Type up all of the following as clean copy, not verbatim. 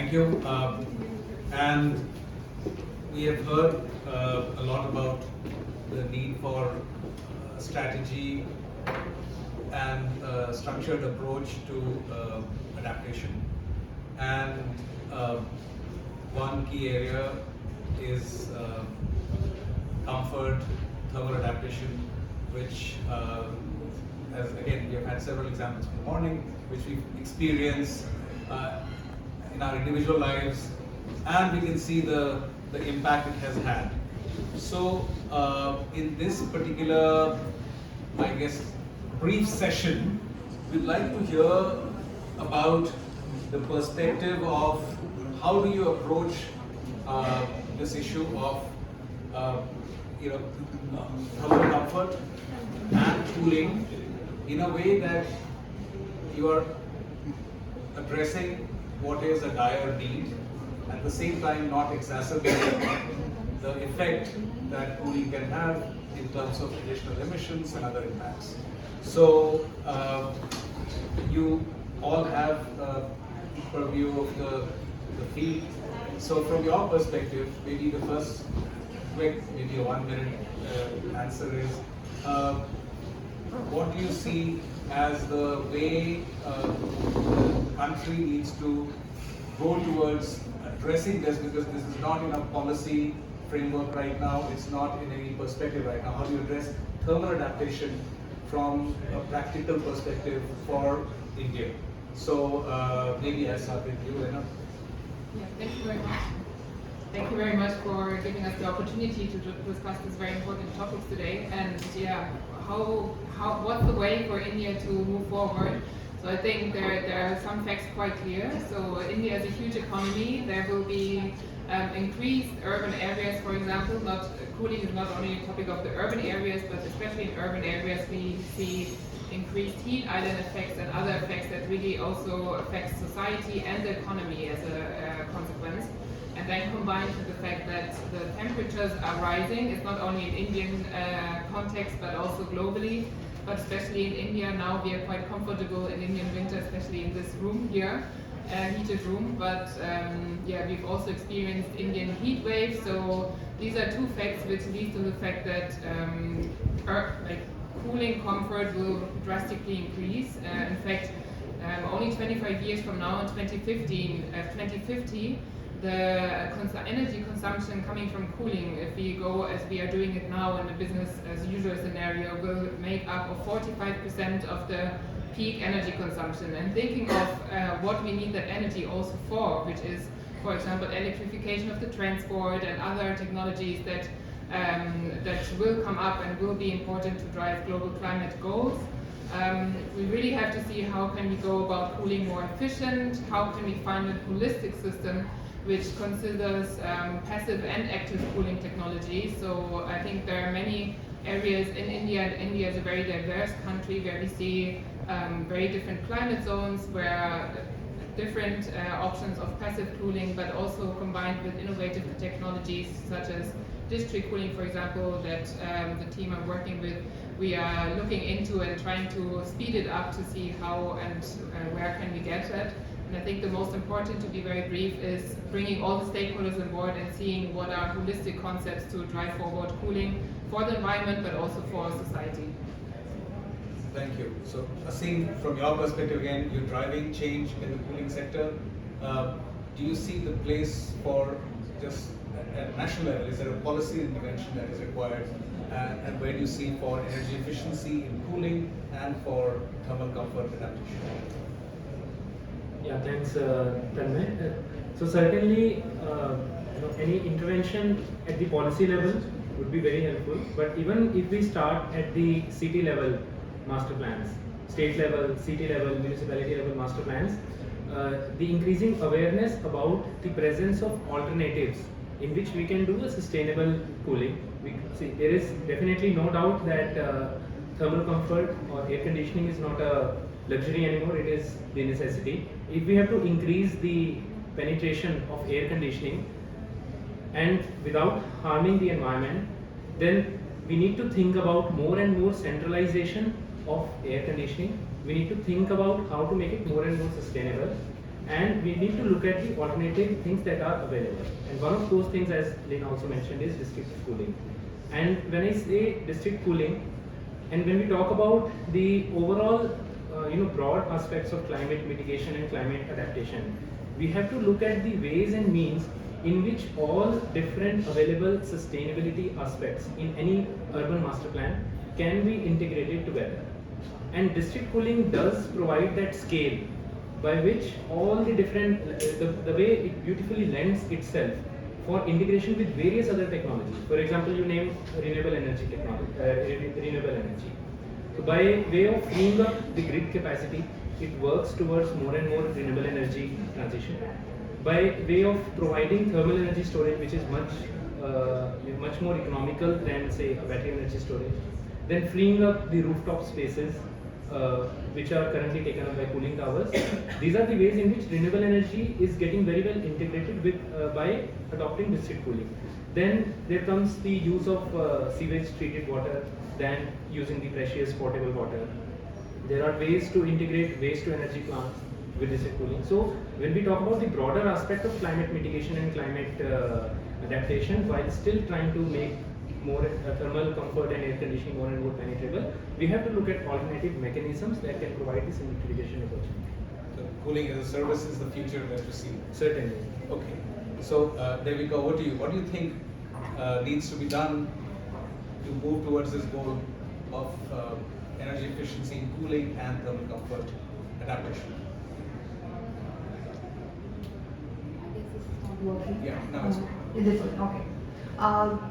Thank you. And we have heard a lot about the need for strategy and structured approach to adaptation. And one key area is comfort, thermal adaptation, which as again we have had several examples in the morning, which we've experienced in our individual lives, and we can see the impact it has had. So in this particular, I guess, brief session, we'd like to hear about the perspective of how do you approach this issue of thermal comfort and cooling in a way that you are addressing what is a dire need, at the same time not exacerbating the effect that cooling can have in terms of additional emissions and other impacts. So you all have a purview of the field. So from your perspective, maybe the first quick, maybe a 1 minute answer is, what do you see as the way the country needs to go towards addressing this, because this is not in a policy framework right now, it's not in any perspective right now. How do you address thermal adaptation from a practical perspective for India? So maybe I'll start with you, Lena. Yeah, thank you very much. Thank you very much for giving us the opportunity to discuss these very important topics today. And yeah, what's the way for India to move forward? So I think there are some facts quite clear. So India is a huge economy. There will be increased urban areas, for example. Cooling is not only a topic of the urban areas, but especially in urban areas we see increased heat island effects and other effects that really also affect society and the economy as a consequence. And then combined with the fact that the temperatures are rising, it's not only in Indian context but also globally, but especially in India now we are quite comfortable in Indian winter, especially in this room here, heated room, but yeah, we've also experienced Indian heat waves. So these are two facts which lead to the fact that cooling comfort will drastically increase. In fact, only 25 years from now, in 2050, the energy consumption coming from cooling, if we go as we are doing it now in the business as usual scenario, will make up of 45% of the peak energy consumption. And thinking of what we need that energy also for, which is, for example, electrification of the transport and other technologies that will come up and will be important to drive global climate goals. We really have to see how can we go about cooling more efficient, how can we find a holistic system which considers passive and active cooling technology. So I think there are many areas in India, and India is a very diverse country where we see very different climate zones, where different options of passive cooling, but also combined with innovative technologies such as district cooling, for example, that the team I'm working with, we are looking into and trying to speed it up to see how and where can we get at. And I think the most important, to be very brief, is bringing all the stakeholders on board and seeing what are holistic concepts to drive forward cooling for the environment, but also for society. Thank you. So Aseem, from your perspective again, you're driving change in the cooling sector. Do you see the place for just at national level, is there a policy intervention that is required? And where do you see for energy efficiency in cooling and for thermal comfort adaptation? Yeah, thanks, Tanmay. So certainly, any intervention at the policy level would be very helpful. But even if we start at the city level master plans, state level, city level, municipality level master plans, the increasing awareness about the presence of alternatives in which we can do a sustainable cooling. There is definitely no doubt that thermal comfort or air conditioning is not a luxury anymore, it is the necessity. If we have to increase the penetration of air conditioning and without harming the environment, then we need to think about more and more centralization of air conditioning. We need to think about how to make it more and more sustainable. and we need to look at the alternative things that are available. And one of those things, as Lena also mentioned, is district cooling. And when I say district cooling, and when we talk about the overall broad aspects of climate mitigation and climate adaptation, we have to look at the ways and means in which all different available sustainability aspects in any urban master plan can be integrated together. And district cooling does provide that scale by which all the different, the way it beautifully lends itself for integration with various other technologies. For example, you name renewable energy technology, renewable energy. So by way of freeing up the grid capacity, it works towards more and more renewable energy transition. By way of providing thermal energy storage, which is much more economical than, say, a battery energy storage. Then freeing up the rooftop spaces, which are currently taken up by cooling towers. These are the ways in which renewable energy is getting very well integrated with by adopting district cooling. Then there comes the use of sewage treated water, than using the precious potable water. There are ways to integrate waste to energy plants with district cooling. So when we talk about the broader aspect of climate mitigation and climate adaptation, while still trying to make more thermal comfort and air conditioning more and more penetrable, we have to look at alternative mechanisms that can provide this mitigation opportunity. So cooling as a service is the future that you see. Certainly. Okay. So Devika, over to you. What do you think needs to be done to move towards this goal of energy efficiency in cooling and thermal comfort adaptation? Working. Yeah, now it's Is this one? Okay.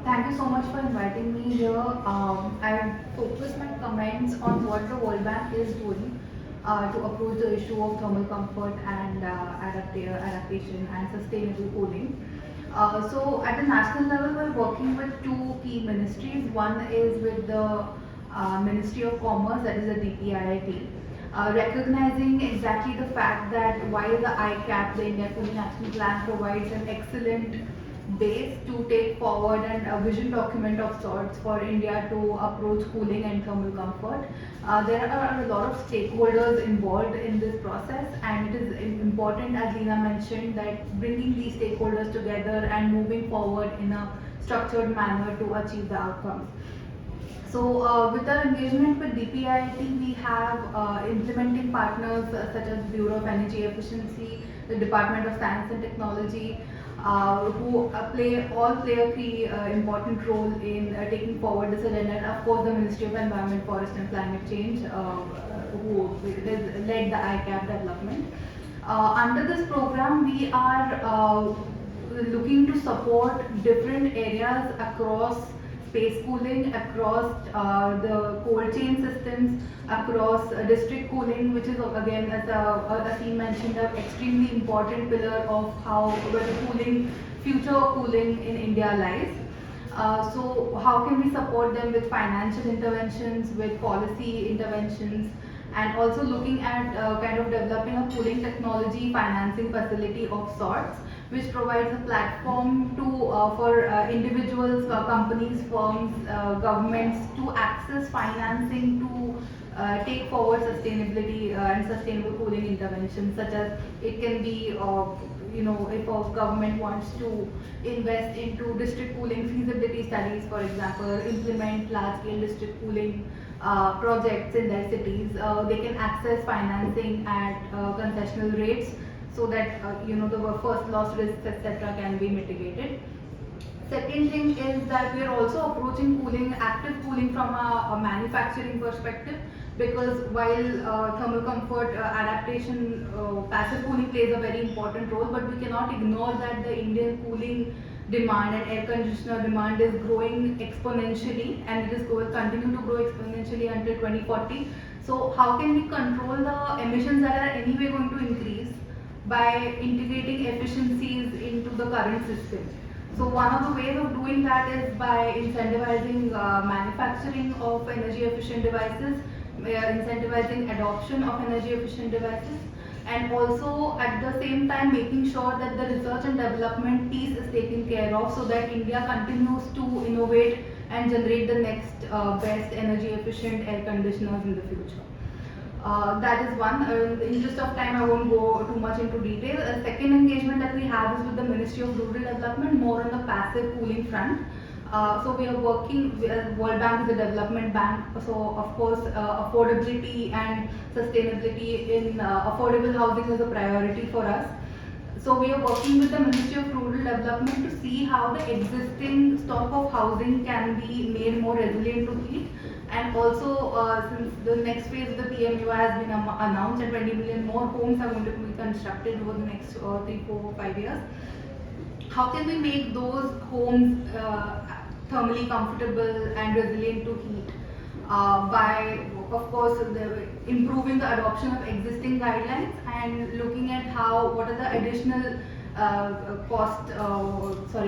Thank you so much for inviting me here. I focused my comments on what the World Bank is doing to approach the issue of thermal comfort and adaptation and sustainable cooling. So at the national level, we're working with two key ministries. One is with the Ministry of Commerce, that is the DPIIT. Recognizing exactly the fact that while the ICAP, the India Cooling Action Plan, provides an excellent base to take forward and a vision document of sorts for India to approach cooling and thermal comfort, there are a lot of stakeholders involved in this process, and it is important, as Lena mentioned, that bringing these stakeholders together and moving forward in a structured manner to achieve the outcomes. So with our engagement with DPIIT, we have implementing partners such as Bureau of Energy Efficiency, the Department of Science and Technology, who play a key important role in taking forward this agenda, and of course the Ministry of Environment, Forest and Climate Change, who has led the ICAP development. Under this program, we are looking to support different areas across space cooling, across the cold chain systems, across district cooling, which is again, as Aseem mentioned, an extremely important pillar of where the future of cooling in India lies. So how can we support them with financial interventions, with policy interventions, and also looking at kind of developing a cooling technology financing facility of sorts, which provides a platform for individuals, companies, firms, governments to access financing to take forward sustainability and sustainable cooling interventions, such as it can be if a government wants to invest into district cooling feasibility studies, for example, implement large-scale district cooling projects in their cities, they can access financing at concessional rates, so that the first loss risks, etc., can be mitigated. Second thing is that we are also approaching active cooling from a manufacturing perspective, because while thermal comfort adaptation, passive cooling plays a very important role, but we cannot ignore that the Indian cooling demand and air conditioner demand is growing exponentially, and it is going to continue to grow exponentially until 2040. So how can we control the emissions that are anyway going to increase by integrating efficiencies into the current system? So one of the ways of doing that is by incentivizing manufacturing of energy efficient devices, incentivizing adoption of energy efficient devices, and also at the same time making sure that the research and development piece is taken care of, so that India continues to innovate and generate the next best energy efficient air conditioners in the future. That is one. In the interest of time, I won't go too much into detail. Second engagement that we have is with the Ministry of Rural Development, more on the passive cooling front. So we are working, World Bank is a development bank, so of course affordability and sustainability in affordable housing is a priority for us. So we are working with the Ministry of Rural Development to see how the existing stock of housing can be made more resilient to heat. And also, since the next phase of the PMUI has been announced and 20 million more homes are going to be constructed over the next 3, 4, 5 years, how can we make those homes thermally comfortable and resilient to heat? By, of course, improving the adoption of existing guidelines and looking at what are the additional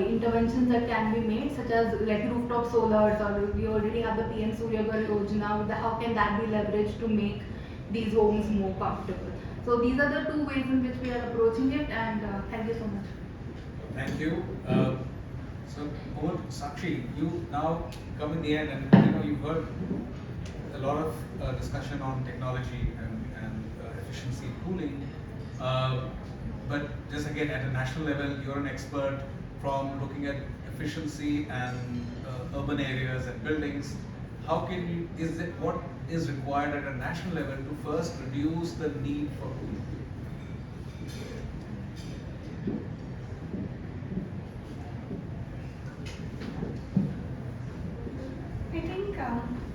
interventions that can be made, such as like rooftop solars, or we already have the PM Surya Ghar Yojana. How can that be leveraged to make these homes more comfortable? So these are the two ways in which we are approaching it, and thank you so much. Thank you. So over to Sakshi, you now come in the end, and you've heard a lot of discussion on technology and efficiency cooling. But just again, at a national level, you're an expert from looking at efficiency and urban areas and buildings. What is required at a national level to first reduce the need for cooling? I think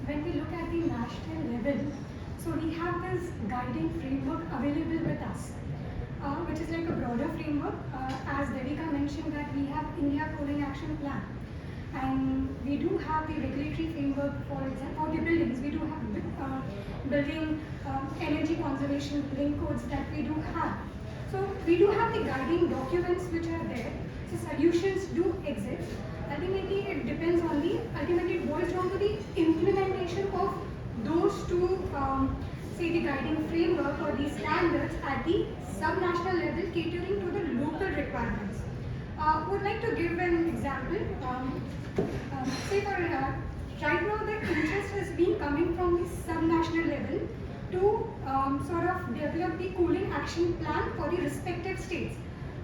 when we look at the national level, so we have this guiding framework available with us, which is like a broader framework. As Devika mentioned, that we have India Cooling Action Plan, and we do have the regulatory framework, for example, for the buildings. We do have building energy conservation building codes that we do have. So we do have the guiding documents which are there. So solutions do exist. Ultimately, it depends on ultimately it boils down to the implementation of those two, say the guiding framework or the standards at the sub-national level, catering to the local requirements. Would like to give an example. Say for right now, the interest has been coming from the sub-national level to sort of develop the cooling action plan for the respective states.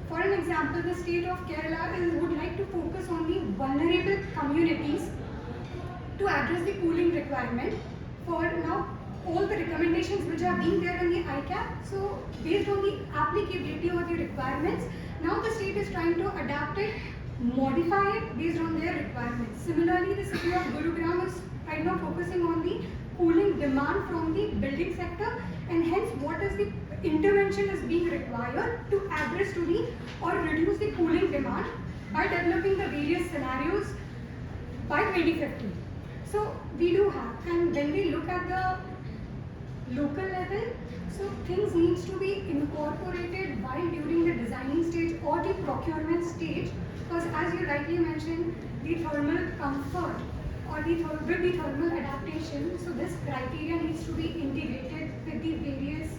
For an example, the state of Kerala would like to focus on the vulnerable communities to address the cooling requirement. For now, all the recommendations which are being there in the ICAP, so based on the applicability or the requirements, now the state is trying to adapt it, modify it based on their requirements. Similarly, the city of Gurugram is right now focusing on the cooling demand from the building sector, and hence what is the intervention is being required to address to the or reduce the cooling demand by developing the various scenarios by 2050. So we do have, and when we look at the local level, so things needs to be incorporated while during the designing stage or the procurement stage, because as you rightly mentioned, the thermal comfort or with the thermal adaptation, so this criteria needs to be integrated with the various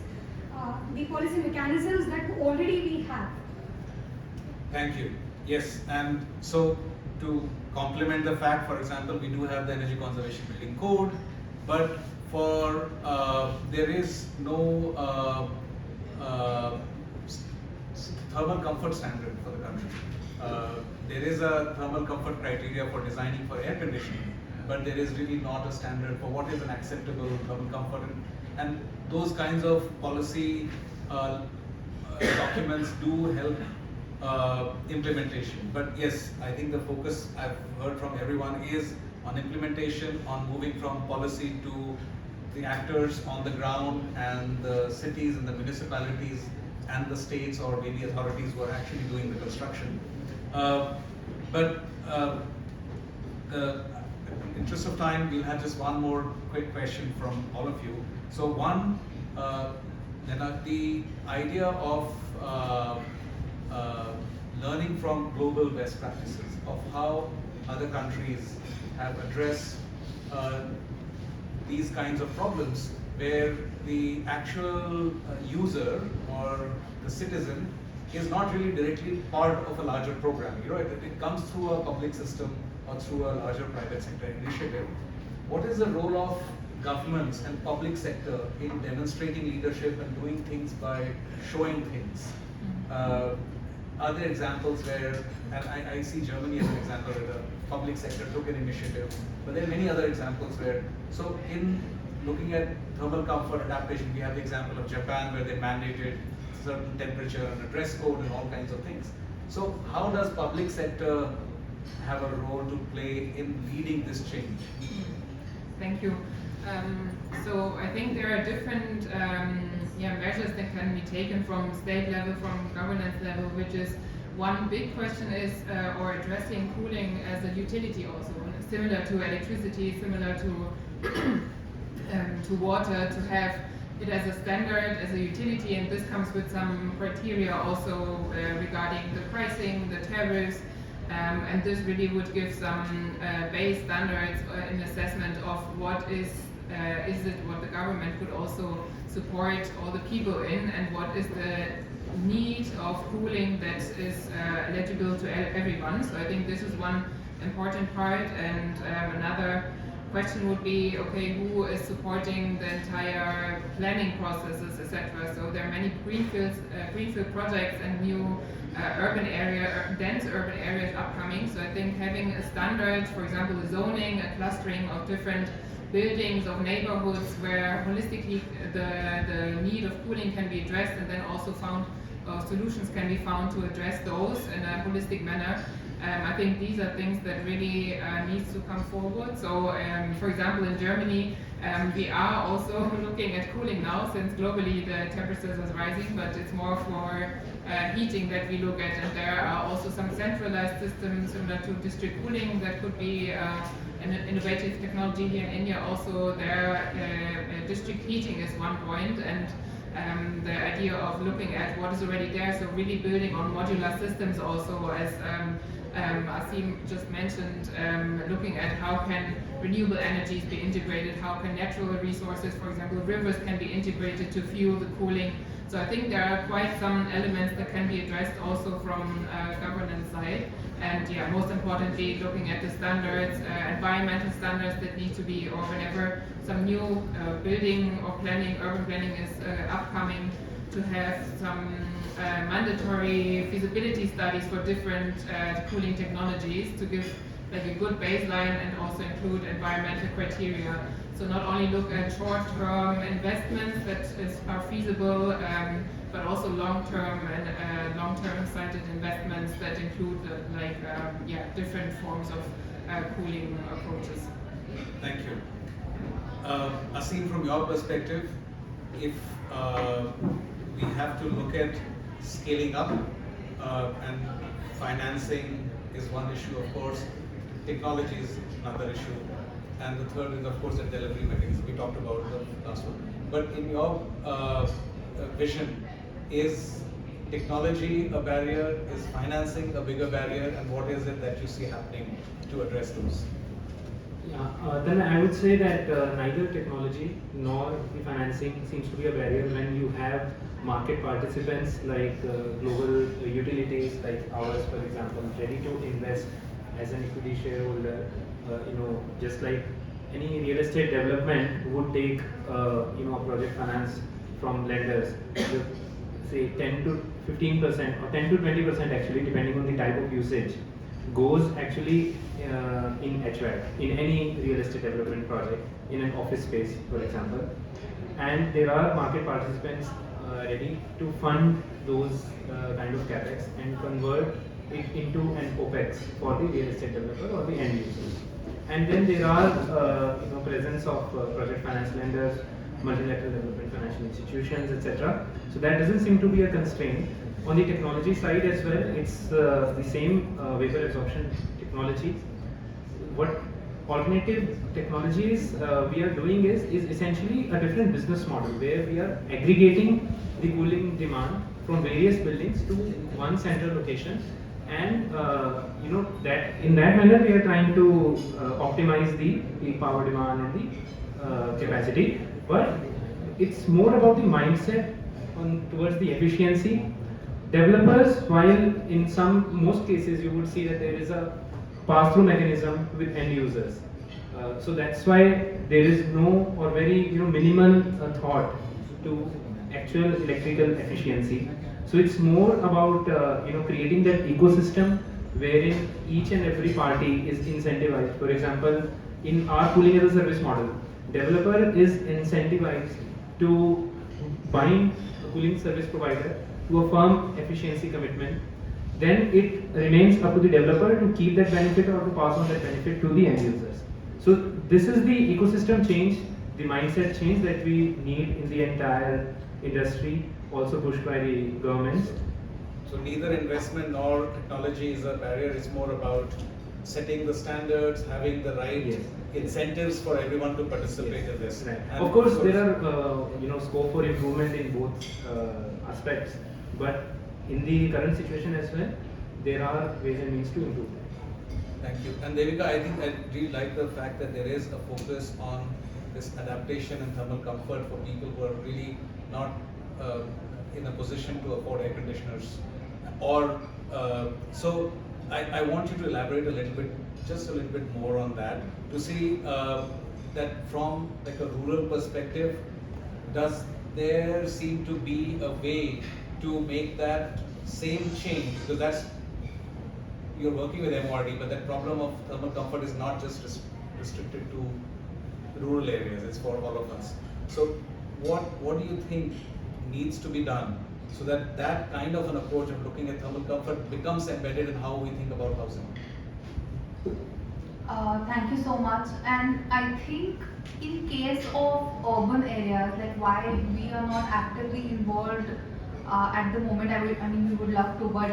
the policy mechanisms that already we have. Thank you. Yes, and so to complement the fact, for example, we do have the Energy Conservation Building Code, but for there is no thermal comfort standard for the country. There is a thermal comfort criteria for designing for air conditioning, but there is really not a standard for what is an acceptable thermal comfort, and those kinds of policy documents do help implementation. But yes, I think the focus I've heard from everyone is on implementation, on moving from policy to the actors on the ground, and the cities and the municipalities and the states or maybe authorities who are actually doing the construction. But the interest of time, we'll have just one more quick question from all of you. So one, the idea of learning from global best practices of how other countries have addressed these kinds of problems, where the actual user or the citizen is not really directly part of a larger program. It comes through a public system or through a larger private sector initiative. What is the role of governments and public sector in demonstrating leadership and doing things by showing things? Are there examples where, and I see Germany as an example where the public sector took an initiative, but there are many other examples where, so in looking at thermal comfort adaptation, we have the example of Japan where they mandated certain temperature and a dress code and all kinds of things. So how does public sector have a role to play in leading this change? Thank you. So I think there are different measures that can be taken from state level, from governance level, which is one big question is or addressing cooling as a utility also, similar to electricity, similar to water, to have it as a standard, as a utility, and this comes with some criteria also regarding the pricing, the tariffs, and this really would give some base standards in assessment of what is it what the government could also support all the people in, and what is the need of cooling that is eligible to everyone. So I think this is one important part, and another question would be, okay, who is supporting the entire planning processes, etc. So there are many greenfield projects and new dense urban areas upcoming. So I think having a standard, for example, the zoning, a clustering of different buildings of neighborhoods where holistically the need of cooling can be addressed, and then also solutions can be found to address those in a holistic manner. I think these are things that really needs to come forward. So, for example, in Germany, we are also looking at cooling now, since globally the temperatures are rising, but it's more for heating that we look at, and there are also some centralized systems similar to district cooling that could be an innovative technology here in India. Also, there district heating is one point, and the idea of looking at what is already there, so really building on modular systems also, as Aseem just mentioned, looking at how can renewable energies be integrated, how can natural resources, for example rivers, can be integrated to fuel the cooling. So I think there are quite some elements that can be addressed also from governance side. And yeah, most importantly, looking at the standards, environmental standards that need to be, or whenever some new building or planning, urban planning is upcoming, to have some mandatory feasibility studies for different cooling technologies to give like a good baseline, and also include environmental criteria. So not only look at short-term investments that are feasible, but also long-term and long-term sighted investments that include different forms of cooling approaches. Thank you. Aseem, from your perspective, if we have to look at scaling up, and financing is one issue, of course, technology is another issue, and the third is, of course, the delivery mechanism. We talked about the last one. But in your vision, is technology a barrier? Is financing a bigger barrier? And what is it that you see happening to address those? Yeah, then I would say that neither technology nor the financing seems to be a barrier when you have market participants like global utilities like ours, for example, ready to invest as an equity shareholder. Just like any real estate development would take a project finance from lenders, say 10 to 15% or 10 to 20% actually, depending on the type of usage, goes actually in HVAC, in any real estate development project, in an office space, for example. And there are market participants ready to fund those kind of capex and convert it into an OPEX for the real estate developer or the end users. And then there are presence of project finance lenders, multilateral development financial institutions, etc. So that doesn't seem to be a constraint. On the technology side as well, it's the same vapor absorption technology. What alternative technologies we are doing is essentially a different business model where we are aggregating the cooling demand from various buildings to one central location, and that in that manner we are trying to optimize the power demand and the capacity. But it's more about the mindset towards the efficiency. Developers, while in most cases you would see that there is a pass-through mechanism with end users. So that's why there is no or very minimal thought to actual electrical efficiency. So it's more about creating that ecosystem wherein each and every party is incentivized. For example, in our cooling as a service model, developer is incentivized to bind a cooling service provider to a firm efficiency commitment. Then it remains up to the developer to keep that benefit or to pass on that benefit to the end users. So this is the ecosystem change, the mindset change that we need in the entire industry, also pushed by the governments. So neither investment nor technology is a barrier. It's more about setting the standards, having the right Yes. incentives for everyone to participate in this. Right. And Of course, there are scope for improvement in both aspects, but in the current situation as well, there are ways and means to improve that. Thank you. And Devika, I think I really like the fact that there is a focus on this adaptation and thermal comfort for people who are really not in a position to afford air conditioners. Or so I want you to elaborate a little bit, just a little bit more on that, to see that from like a rural perspective, does there seem to be a way to make that same change? Because that's, you're working with MORD, but that problem of thermal comfort is not just restricted to rural areas, it's for all of us. So what do you think needs to be done so that that kind of an approach of looking at thermal comfort becomes embedded in how we think about housing? Thank you so much. And I think in case of urban areas, like why we are not actively involved at the moment, I mean, we would love to, but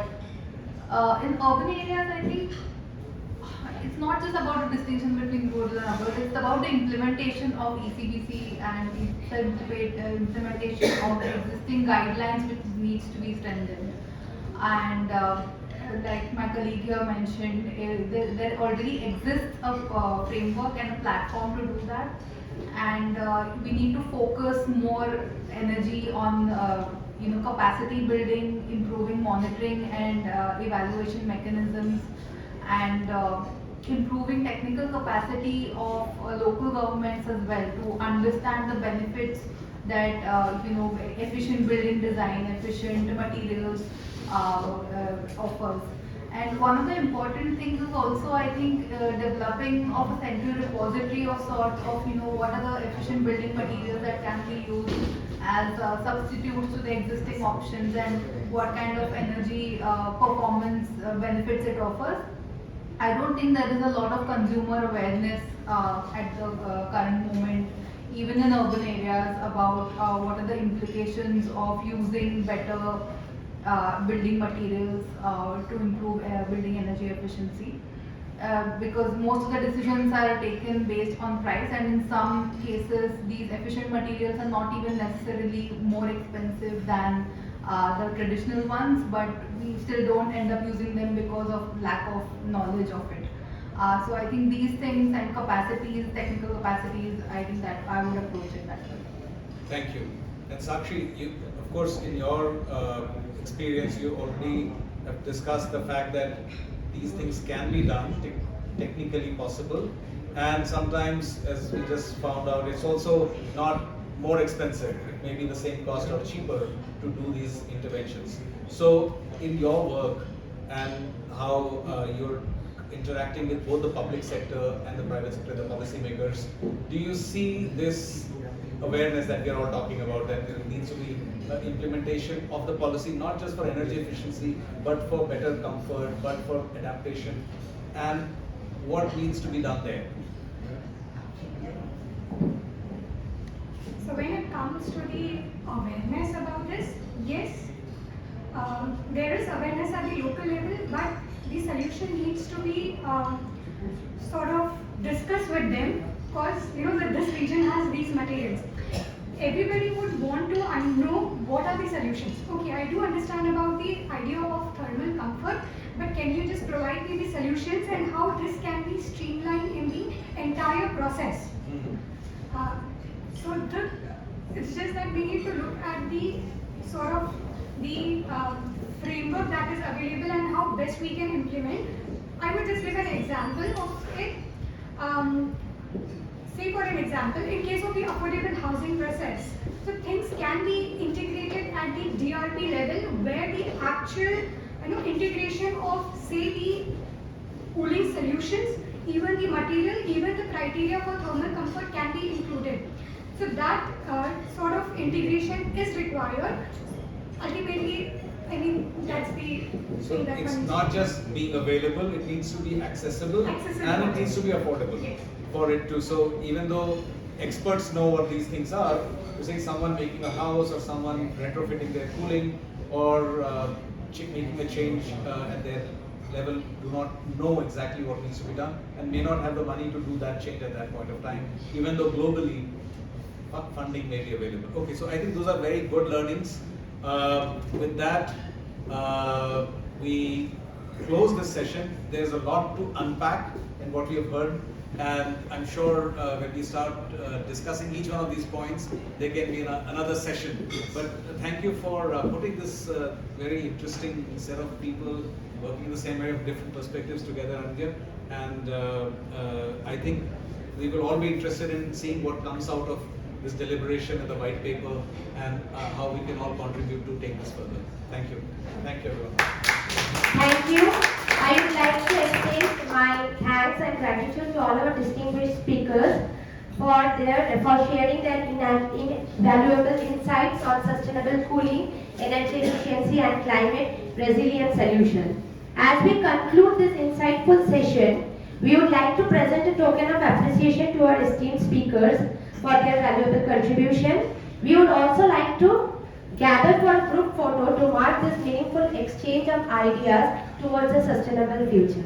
in urban areas, I think it's not just about the distinction between rural and urban, it's about the implementation of ECBC and the implementation of the existing guidelines which needs to be strengthened. And like my colleague here mentioned, there already exists a framework and a platform to do that. And we need to focus more energy on capacity building, improving monitoring and evaluation mechanisms, and improving technical capacity of local governments as well to understand the benefits that efficient building design, efficient materials offers. And one of the important things is also, I think, developing of a central repository of sort of, what are the efficient building materials that can be used as substitutes to the existing options and what kind of energy performance benefits it offers. I don't think there is a lot of consumer awareness at the current moment, even in urban areas, about what are the implications of using better building materials to improve building energy efficiency. Because most of the decisions are taken based on price, and in some cases these efficient materials are not even necessarily more expensive than the traditional ones, but we still don't end up using them because of lack of knowledge of it. So I think these things and capacities, technical capacities, I think that I would approach it that way. Thank you. And Sakshi, you, of course, in your experience, you already have discussed the fact that these things can be done, technically possible, and sometimes, as we just found out, it's also not more expensive. It may be the same cost or cheaper to do these interventions. So, in your work and how you're interacting with both the public sector and the private sector, the policymakers, do you see this awareness that we are all talking about, that there needs to be implementation of the policy, not just for energy efficiency, but for better comfort, but for adaptation, and what needs to be done there? So when it comes to the awareness about this, yes, there is awareness at the local level, but the solution needs to be sort of discussed with them, because that this region has these materials. Everybody would want to know what are the solutions. Okay, I do understand about the idea of thermal comfort, but can you just provide me the solutions and how this can be streamlined in the entire process? So it's just that we need to look at the sort of the framework that is available and how best we can implement. I would just give an example of it. say for an example, in case of the affordable housing process, so things can be integrated at the DRP level where the actual integration of say the cooling solutions, even the material, even the criteria for thermal comfort can be included. So that sort of integration is required. Ultimately, I mean, that's the So thing that it's one- not just being available, it needs to be accessible, Accessible. and it needs to be affordable Yes. for it to. So even though experts know what these things are, to say someone making a house or someone retrofitting their cooling or making a change at their level do not know exactly what needs to be done and may not have the money to do that change at that point of time, even though globally funding may be available. Okay, so I think those are very good learnings. With that, we close this session. There's a lot to unpack in what we have heard, and I'm sure when we start discussing each one of these points, there can be another session. But thank you for putting this very interesting set of people working in the same area of different perspectives together, Anja. And I think we will all be interested in seeing what comes out of this deliberation and the white paper, and how we can all contribute to take this further. Thank you. Thank you, everyone. Thank you. I would like to extend my thanks and gratitude to all our distinguished speakers for sharing their invaluable insights on sustainable cooling, energy efficiency, and climate resilient solutions. As we conclude this insightful session, we would like to present a token of appreciation to our esteemed speakers for their valuable contribution. We would also like to gather for a group photo to mark this meaningful exchange of ideas towards a sustainable future.